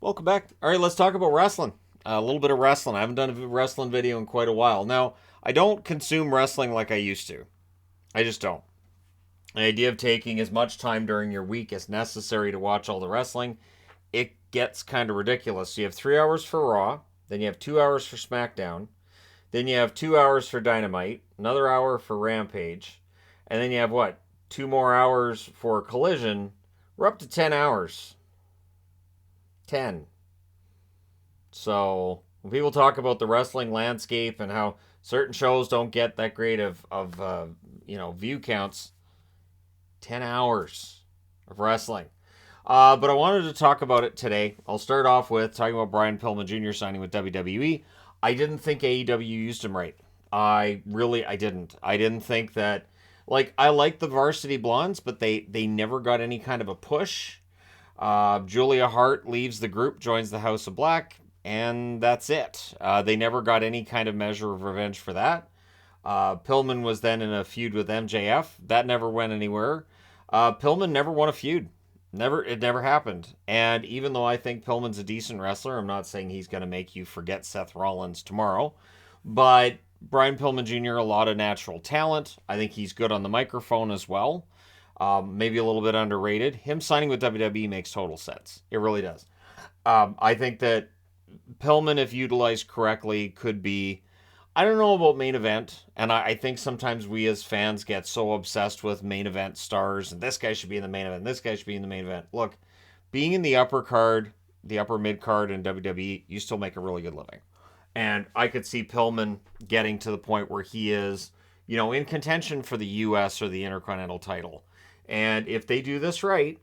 Welcome back. All right, let's talk about wrestling. A little bit of wrestling. I haven't done a wrestling video in quite a while. Now, I don't consume wrestling like I used to. I just don't. The idea of taking as much time during your week as necessary to watch all the wrestling, it gets kind of ridiculous. So you have 3 hours for Raw, then you have 2 hours for SmackDown, then you have 2 hours for Dynamite, another hour for Rampage, and then you have what? 2 more hours for Collision. We're up to 10 hours. 10. So when people talk about the wrestling landscape and how certain shows don't get that great of view counts, 10 hours of wrestling. But I wanted to talk about it today. I'll start off with talking about Brian Pillman Jr. signing with WWE. I didn't think AEW used him right. I didn't. I didn't think that. Like, I like the Varsity Blondes, but they never got any kind of a push. Julia Hart leaves the group, joins the House of Black, and that's it. They never got any kind of measure of revenge for that. Pillman was then in a feud with MJF. That never went anywhere. Pillman never won a feud. It never happened. And even though I think Pillman's a decent wrestler, I'm not saying he's going to make you forget Seth Rollins tomorrow. But Brian Pillman Jr., a lot of natural talent. I think he's good on the microphone as well. Maybe a little bit underrated. Him signing with WWE makes total sense. It really does. I think that Pillman, if utilized correctly, could be. I don't know about main event, and I think sometimes we as fans get so obsessed with main event stars, and this guy should be in the main event, this guy should be in the main event. Look, being in the upper card, the upper mid card in WWE, you still make a really good living. And I could see Pillman getting to the point where he is, in contention for the U.S. or the Intercontinental title. And if they do this right,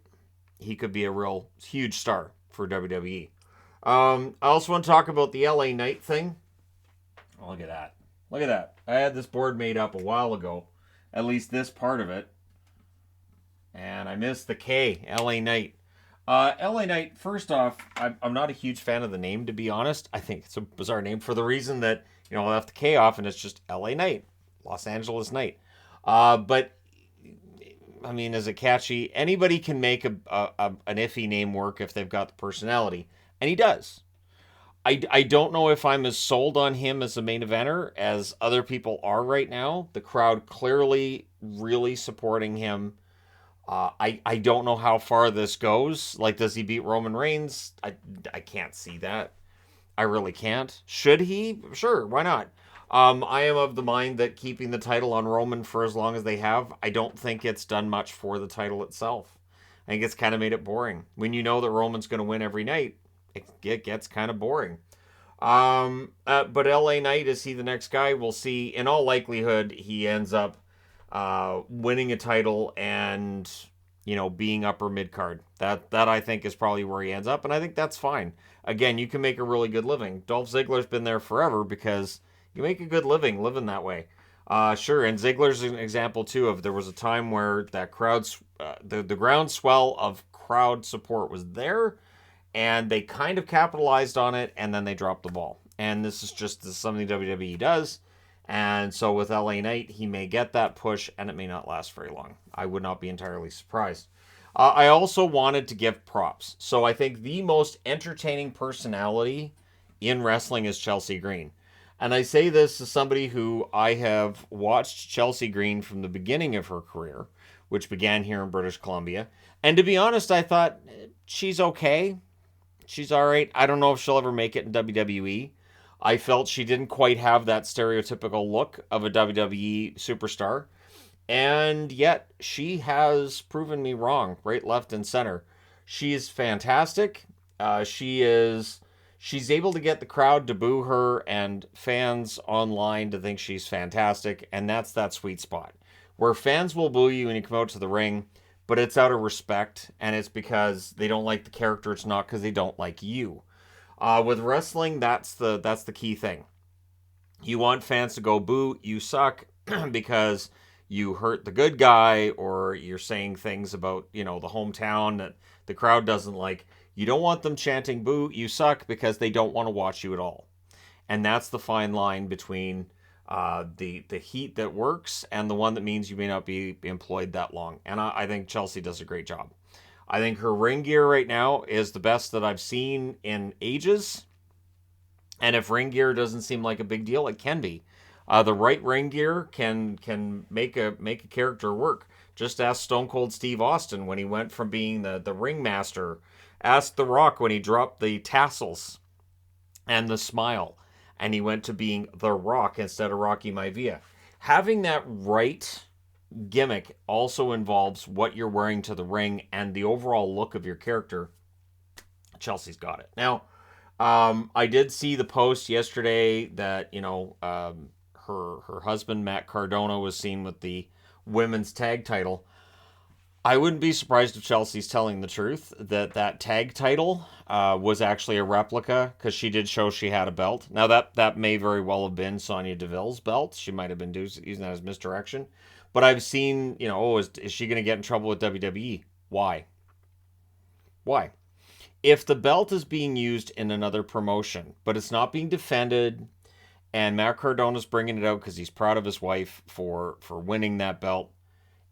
he could be a real huge star for WWE. I also want to talk about the LA Knight thing. Oh, look at that. Look at that. I had this board made up a while ago, at least this part of it. And I missed the K, LA Knight. LA Knight, first off, I'm not a huge fan of the name, to be honest. I think it's a bizarre name for the reason that, I left the K off and it's just LA Knight, Los Angeles Knight. But I mean, is it catchy? Anybody can make an iffy name work if they've got the personality, and he does. I don't know if I'm as sold on him as a main eventer as other people are right now. The crowd clearly really supporting him. I don't know how far this goes. Like, does he beat Roman Reigns? I can't see that. I really can't. Should he? Sure, why not? I am of the mind that keeping the title on Roman for as long as they have, I don't think it's done much for the title itself. I think it's kind of made it boring. When you know that Roman's going to win every night, it gets kind of boring. But LA Knight, is he the next guy? We'll see. In all likelihood, he ends up winning a title and being upper mid card. That I think is probably where he ends up, and I think that's fine. Again, you can make a really good living. Dolph Ziggler's been there forever because you make a good living living that way. Sure, and Ziggler's an example too of there was a time where that the groundswell of crowd support was there, and they kind of capitalized on it, and then they dropped the ball. And this is just something WWE does. And so with LA Knight, he may get that push, and it may not last very long. I would not be entirely surprised. I also wanted to give props. So I think the most entertaining personality in wrestling is Chelsea Green. And I say this as somebody who I have watched Chelsea Green from the beginning of her career, which began here in British Columbia. And to be honest, I thought she's okay. She's all right. I don't know if she'll ever make it in WWE. I felt she didn't quite have that stereotypical look of a WWE superstar. And yet, she has proven me wrong, right, left, and center. She is fantastic. She's able to get the crowd to boo her and fans online to think she's fantastic, and that's that sweet spot where fans will boo you when you come out to the ring, but it's out of respect, and it's because they don't like the character. It's not because they don't like you. With wrestling, that's the key thing. You want fans to go boo, you suck, because you hurt the good guy, or you're saying things about the hometown that the crowd doesn't like. You don't want them chanting boo, you suck, because they don't want to watch you at all. And that's the fine line between the heat that works and the one that means you may not be employed that long. And I think Chelsea does a great job. I think her ring gear right now is the best that I've seen in ages. And if ring gear doesn't seem like a big deal, it can be. The right ring gear can make a character work. Just ask Stone Cold Steve Austin when he went from being the ringmaster. Ask The Rock when he dropped the tassels and the smile, and he went to being The Rock instead of Rocky Maivia. Having that right gimmick also involves what you're wearing to the ring and the overall look of your character. Chelsea's got it. Now, I did see the post yesterday that her husband Matt Cardona was seen with the women's tag title. I wouldn't be surprised if Chelsea's telling the truth that tag title was actually a replica, because she did show she had a belt. Now that may very well have been Sonya Deville's belt. She might have been using that as misdirection. But I've seen, is she going to get in trouble with WWE? Why? Why? If the belt is being used in another promotion, but it's not being defended, and Matt Cardona's bringing it out because he's proud of his wife for winning that belt,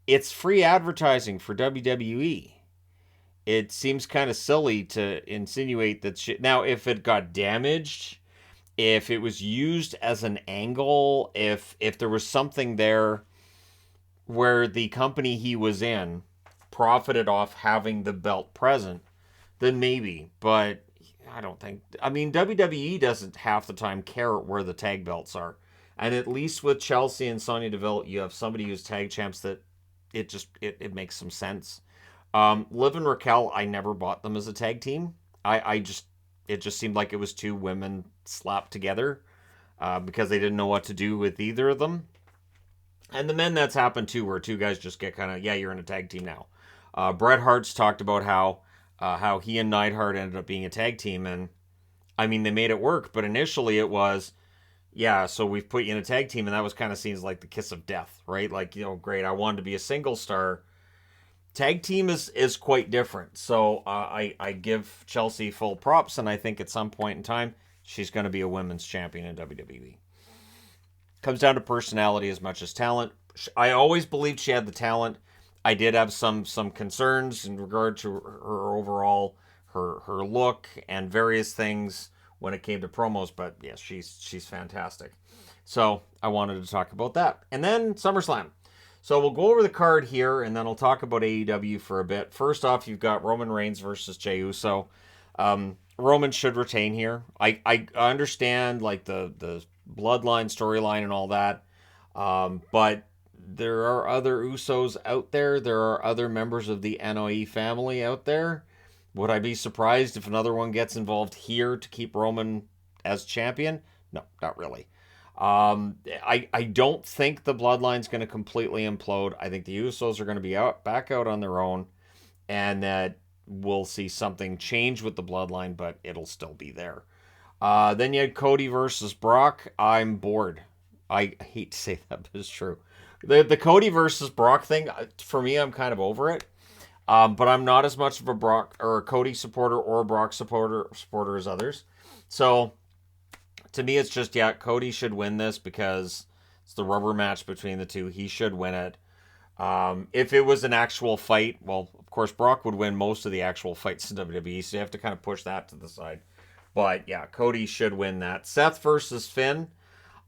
it's free advertising for WWE. It seems kind of silly to insinuate that now, if it got damaged, if it was used as an angle, if there was something there where the company he was in profited off having the belt present, then maybe. But I don't think. I mean, WWE doesn't half the time care where the tag belts are. And at least with Chelsea and Sonya Deville, you have somebody who's tag champs that it makes some sense. Liv and Raquel, I never bought them as a tag team. It just seemed like it was two women slapped together because they didn't know what to do with either of them. And the men, that's happened too, where two guys just get kind of, yeah, you're in a tag team now. Bret Hart's talked about how he and Neidhart ended up being a tag team, and I mean, they made it work, but initially it was, yeah, so we've put you in a tag team, and that was kind of seen as like the kiss of death, right? Like, great, I wanted to be a single star. Tag team is quite different. So I give Chelsea full props, and I think at some point in time, she's going to be a women's champion in WWE. Comes down to personality as much as talent. I always believed she had the talent. I did have some concerns in regard to her overall, her look and various things when it came to promos, but yes, she's fantastic. So I wanted to talk about that. And then SummerSlam. So we'll go over the card here, and then I'll talk about AEW for a bit. First off, you've got Roman Reigns versus Jey Uso. Roman should retain here. I understand like the bloodline storyline and all that, but there are other Usos out there. There are other members of the NOE family out there. Would I be surprised if another one gets involved here to keep Roman as champion? No, not really. I don't think the bloodline's going to completely implode. I think the Usos are going to be back out on their own, and that we'll see something change with the bloodline, but it'll still be there. Then you had Cody versus Brock. I'm bored. I hate to say that, but it's true. The Cody versus Brock thing, for me, I'm kind of over it. But I'm not as much of a Brock or a Cody supporter or a Brock supporter as others. So to me, it's just, yeah, Cody should win this because it's the rubber match between the two. He should win it. If it was an actual fight, well, of course, Brock would win most of the actual fights in WWE, so you have to kind of push that to the side. But yeah, Cody should win that. Seth versus Finn.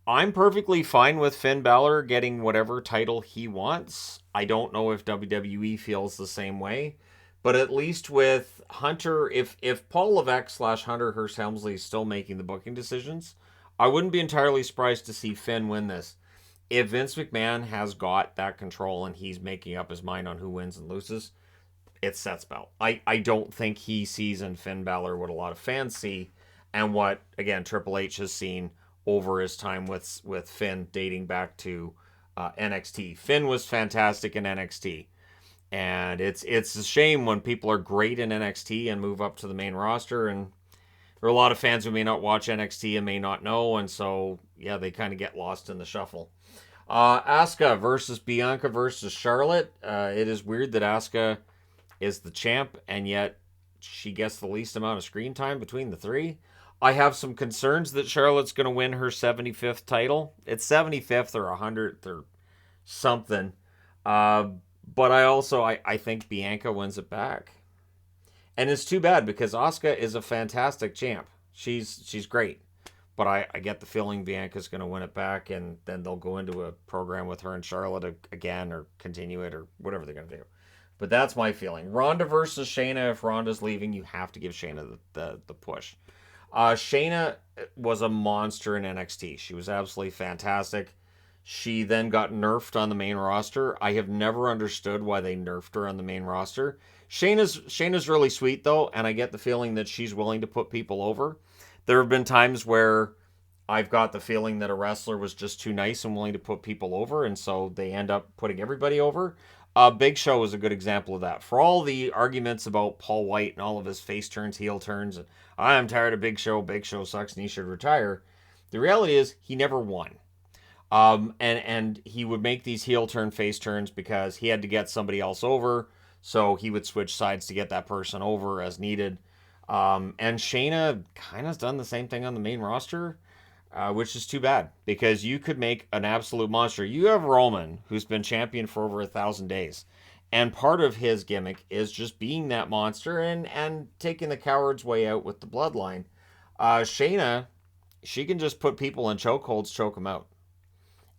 I'm perfectly fine with Finn Balor getting whatever title he wants. I don't know if WWE feels the same way. But at least with Hunter, if Paul Levesque / Hunter Hearst Helmsley is still making the booking decisions, I wouldn't be entirely surprised to see Finn win this. If Vince McMahon has got that control and he's making up his mind on who wins and loses, it's Seth's belt. I don't think he sees in Finn Balor what a lot of fans see, and what, again, Triple H has seen over his time with Finn dating back to NXT. Finn was fantastic in NXT. And it's a shame when people are great in NXT and move up to the main roster, and there are a lot of fans who may not watch NXT and may not know, and so, yeah, they kind of get lost in the shuffle. Asuka versus Bianca versus Charlotte. It is weird that Asuka is the champ, and yet she gets the least amount of screen time between the three. I have some concerns that Charlotte's going to win her 75th title. It's 75th or 100th or something. But I think Bianca wins it back. And it's too bad because Asuka is a fantastic champ. She's great. But I get the feeling Bianca's going to win it back, and then they'll go into a program with her and Charlotte again, or continue it, or whatever they're going to do. But that's my feeling. Ronda versus Shayna. If Ronda's leaving, you have to give Shayna the push. Shayna was a monster in NXT. She was absolutely fantastic. She then got nerfed on the main roster. I have never understood why they nerfed her on the main roster. Shayna's really sweet though, and I get the feeling that she's willing to put people over. There have been times where I've got the feeling that a wrestler was just too nice and willing to put people over, and so they end up putting everybody over. Big Show is a good example of that. For all the arguments about Paul White and all of his face turns, heel turns, and I'm tired of Big Show sucks and he should retire, the reality is he never won. And he would make these heel turn, face turns because he had to get somebody else over, so he would switch sides to get that person over as needed. And Shayna kind of done the same thing on the main roster, which is too bad because you could make an absolute monster. You have Roman, who's been champion for over 1,000 days, and part of his gimmick is just being that monster and taking the coward's way out with the bloodline. Shayna, she can just put people in chokeholds, choke them out.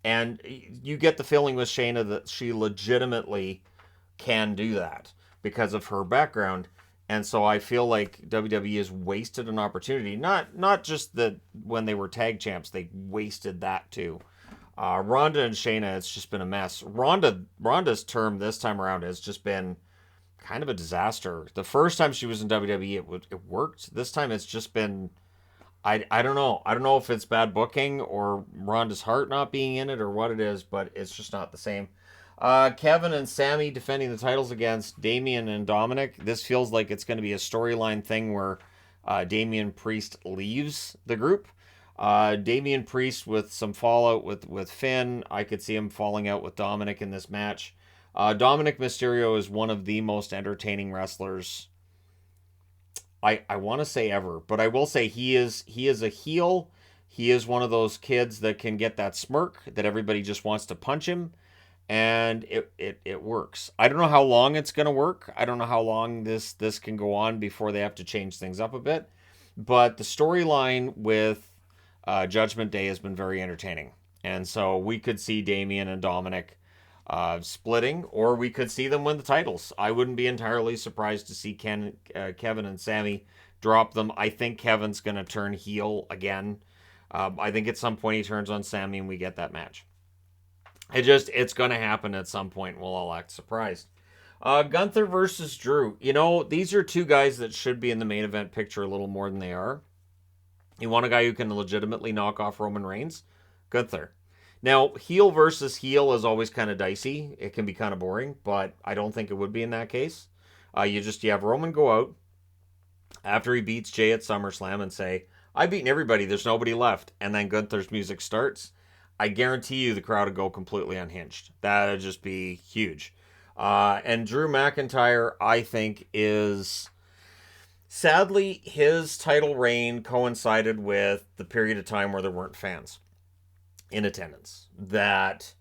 And you get the feeling with Shayna that she legitimately can do that because of her background. And so I feel like WWE has wasted an opportunity. Not just that when they were tag champs, they wasted that too. Ronda and Shayna, it's just been a mess. Ronda's term this time around has just been kind of a disaster. The first time she was in WWE, it worked. This time it's just been, I don't know. I don't know if it's bad booking or Ronda's heart not being in it or what it is, but it's just not the same. Kevin and Sammy defending the titles against Damian and Dominic. This feels like it's going to be a storyline thing where Damian Priest leaves the group. Damian Priest with some fallout with Finn. I could see him falling out with Dominic in this match. Dominic Mysterio is one of the most entertaining wrestlers I want to say ever, but I will say he is a heel. He is one of those kids that can get that smirk that everybody just wants to punch him, and it works. I don't know how long it's going to work. I don't know how long this can go on before they have to change things up a bit, but the storyline with Judgment Day has been very entertaining, and so we could see Damian and Dominic splitting, or we could see them win the titles. I wouldn't be entirely surprised to see Kevin and Sammy drop them. I think Kevin's going to turn heel again. I think at some point he turns on Sammy and we get that match. It's going to happen at some point. We'll all act surprised. Gunther versus Drew. You know, these are two guys that should be in the main event picture a little more than they are. You want a guy who can legitimately knock off Roman Reigns? Gunther. Now, heel versus heel is always kind of dicey. It can be kind of boring, but I don't think it would be in that case. You have Roman go out after he beats Jay at SummerSlam and say, I've beaten everybody, there's nobody left. And then Gunther's music starts. I guarantee you the crowd would go completely unhinged. That would just be huge. And Drew McIntyre, I think, is... Sadly, his title reign coincided with the period of time where there weren't fans in attendance. That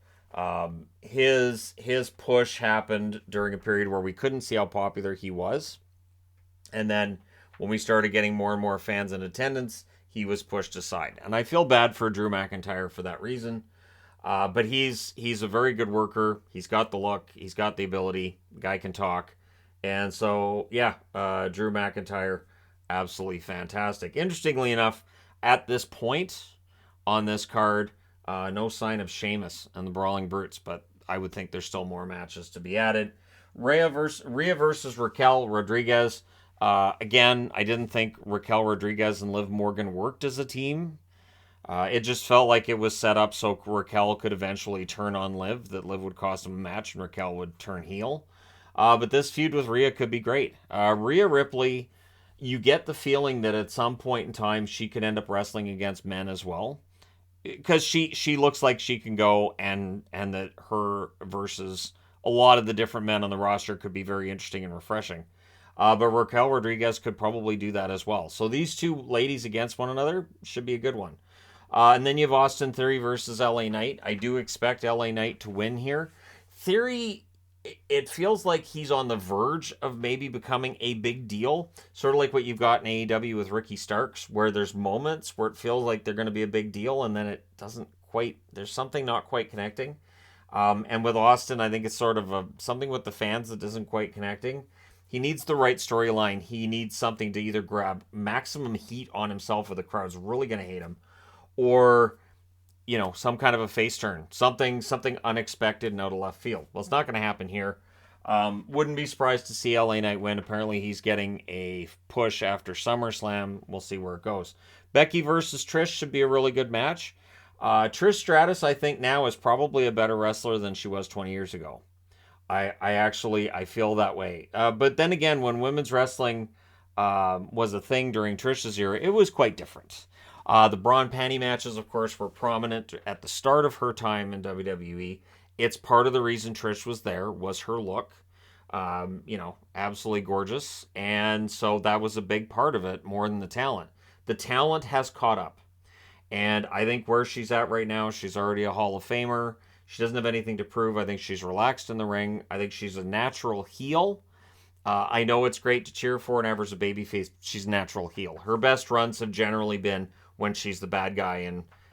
his push happened during a period where we couldn't see how popular he was, and then when we started getting more and more fans in attendance, he was pushed aside. And I feel bad for Drew McIntyre for that reason. But he's a very good worker. He's got the look. He's got the ability. The guy can talk. And so, yeah, Drew McIntyre, absolutely fantastic. Interestingly enough, at this point on this card, no sign of Sheamus and the Brawling Brutes, but I would think there's still more matches to be added. Rhea versus Raquel Rodriguez. Again, I didn't think Raquel Rodriguez and Liv Morgan worked as a team. It just felt like it was set up so Raquel could eventually turn on Liv, that Liv would cost him a match and Raquel would turn heel. But this feud with Rhea could be great. Rhea Ripley, you get the feeling that at some point in time she could end up wrestling against men as well. Because she looks like she can go, and that her versus a lot of the different men on the roster could be very interesting and refreshing. But Raquel Rodriguez could probably do that as well. So these two ladies against one another should be a good one. And then you have Austin Theory versus LA Knight. I do expect LA Knight to win here. Theory it feels like he's on the verge of maybe becoming a big deal, sort of like what you've got in AEW with Ricky Starks, where there's moments where it feels like they're going to be a big deal, and then it doesn't quite. There's something not quite connecting. And with Austin, I think it's sort of something with the fans that isn't quite connecting. He needs the right storyline. He needs something to either grab maximum heat on himself, or the crowd's really going to hate him, or some kind of a face turn, something unexpected and out of left field. Well, it's not going to happen here. Wouldn't be surprised to see LA Knight win. Apparently, he's getting a push after SummerSlam. We'll see where it goes. Becky versus Trish should be a really good match. Trish Stratus, I think now is probably a better wrestler than she was 20 years ago. I feel that way. But then again, when women's wrestling was a thing during Trish's era, it was quite different. The bra and panty matches, of course, were prominent at the start of her time in WWE. It's part of the reason Trish was there, was her look. Absolutely gorgeous. And so that was a big part of it, more than the talent. The talent has caught up. And I think where she's at right now, she's already a Hall of Famer. She doesn't have anything to prove. I think she's relaxed in the ring. I think she's a natural heel. I know it's great to cheer for and have her as a babyface. She's a natural heel. Her best runs have generally been when she's the bad guy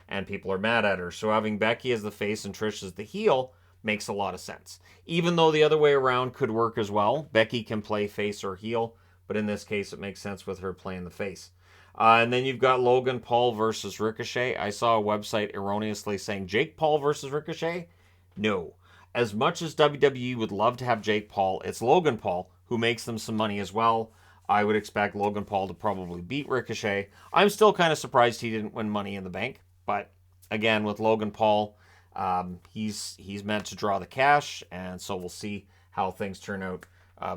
and people are mad at her. So having Becky as the face and Trish as the heel makes a lot of sense. Even though the other way around could work as well. Becky can play face or heel, but in this case it makes sense with her playing the face. And then you've got Logan Paul versus Ricochet. I saw a website erroneously saying Jake Paul versus Ricochet. No. As much as WWE would love to have Jake Paul, it's Logan Paul who makes them some money as well. I would expect Logan Paul to probably beat Ricochet. I'm still kind of surprised he didn't win Money in the Bank. But again, with Logan Paul, he's meant to draw the cash. And so we'll see how things turn out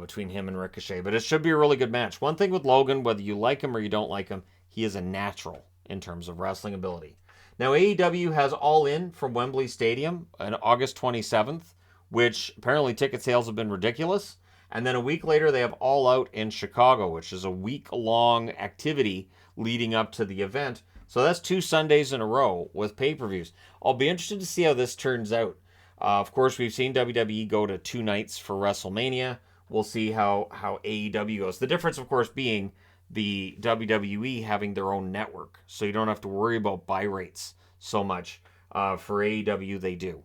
between him and Ricochet. But it should be a really good match. One thing with Logan, whether you like him or you don't like him, he is a natural in terms of wrestling ability. Now, AEW has All In from Wembley Stadium on August 27th, which apparently ticket sales have been ridiculous. And then a week later, they have All Out in Chicago, which is a week-long activity leading up to the event. So that's 2 Sundays in a row with pay-per-views. I'll be interested to see how this turns out. Of course, we've seen WWE go to 2 nights for WrestleMania. We'll see how AEW goes. The difference, of course, being the WWE having their own network. So you don't have to worry about buy rates so much. For AEW, they do.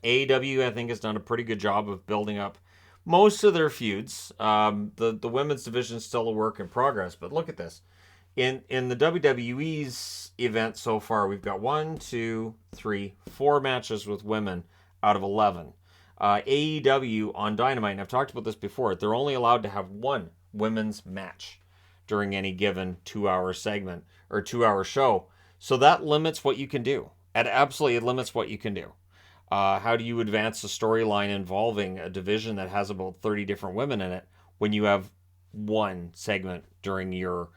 AEW, I think, has done a pretty good job of building up most of their feuds. The women's division is still a work in progress, but look at this. In the WWE's event so far, we've got 4 matches with women out of 11. AEW on Dynamite, and I've talked about this before, they're only allowed to have 1 women's match during any given 2-hour segment or 2-hour show. So that limits what you can do. It limits what you can do. How do you advance a storyline involving a division that has about 30 different women in it when you have 1 segment during your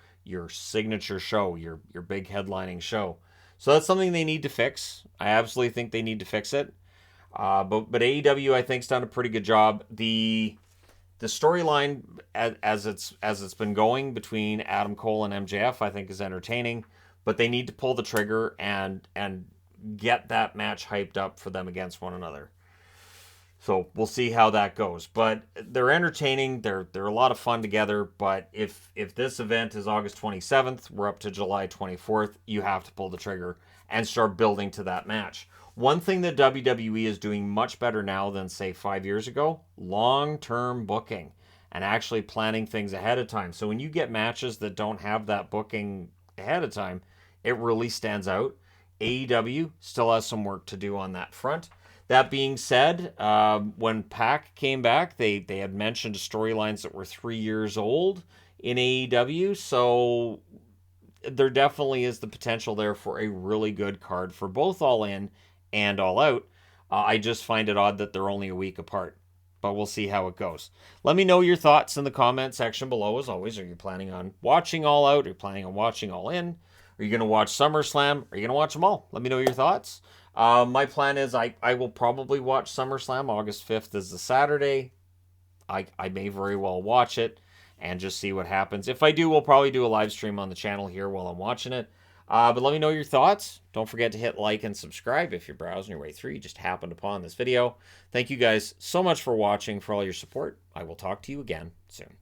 signature show, your big headlining show? So that's something they need to fix. I absolutely think they need to fix it. But AEW, I think, has done a pretty good job. The storyline as it's been going between Adam Cole and MJF, I think, is entertaining. But they need to pull the trigger and get that match hyped up for them against one another. So we'll see how that goes. But they're entertaining. They're a lot of fun together. But if this event is August 27th, we're up to July 24th, you have to pull the trigger and start building to that match. One thing that WWE is doing much better now than, say, 5 years ago, long-term booking and actually planning things ahead of time. So when you get matches that don't have that booking ahead of time, it really stands out. AEW still has some work to do on that front. That being said, when PAC came back, they had mentioned storylines that were 3 years old in AEW, so there definitely is the potential there for a really good card for both All In and All Out. I just find it odd that they're only a week apart, but we'll see how it goes. Let me know your thoughts in the comment section below. As always, are you planning on watching All Out? Are you planning on watching All In? Are you going to watch SummerSlam? Are you going to watch them all? Let me know your thoughts. My plan is I will probably watch SummerSlam. August 5th is the Saturday. I may very well watch it and just see what happens. If I do, we'll probably do a live stream on the channel here while I'm watching it. But let me know your thoughts. Don't forget to hit like and subscribe if you're browsing your way through. You just happened upon this video. Thank you guys so much for watching, for all your support. I will talk to you again soon.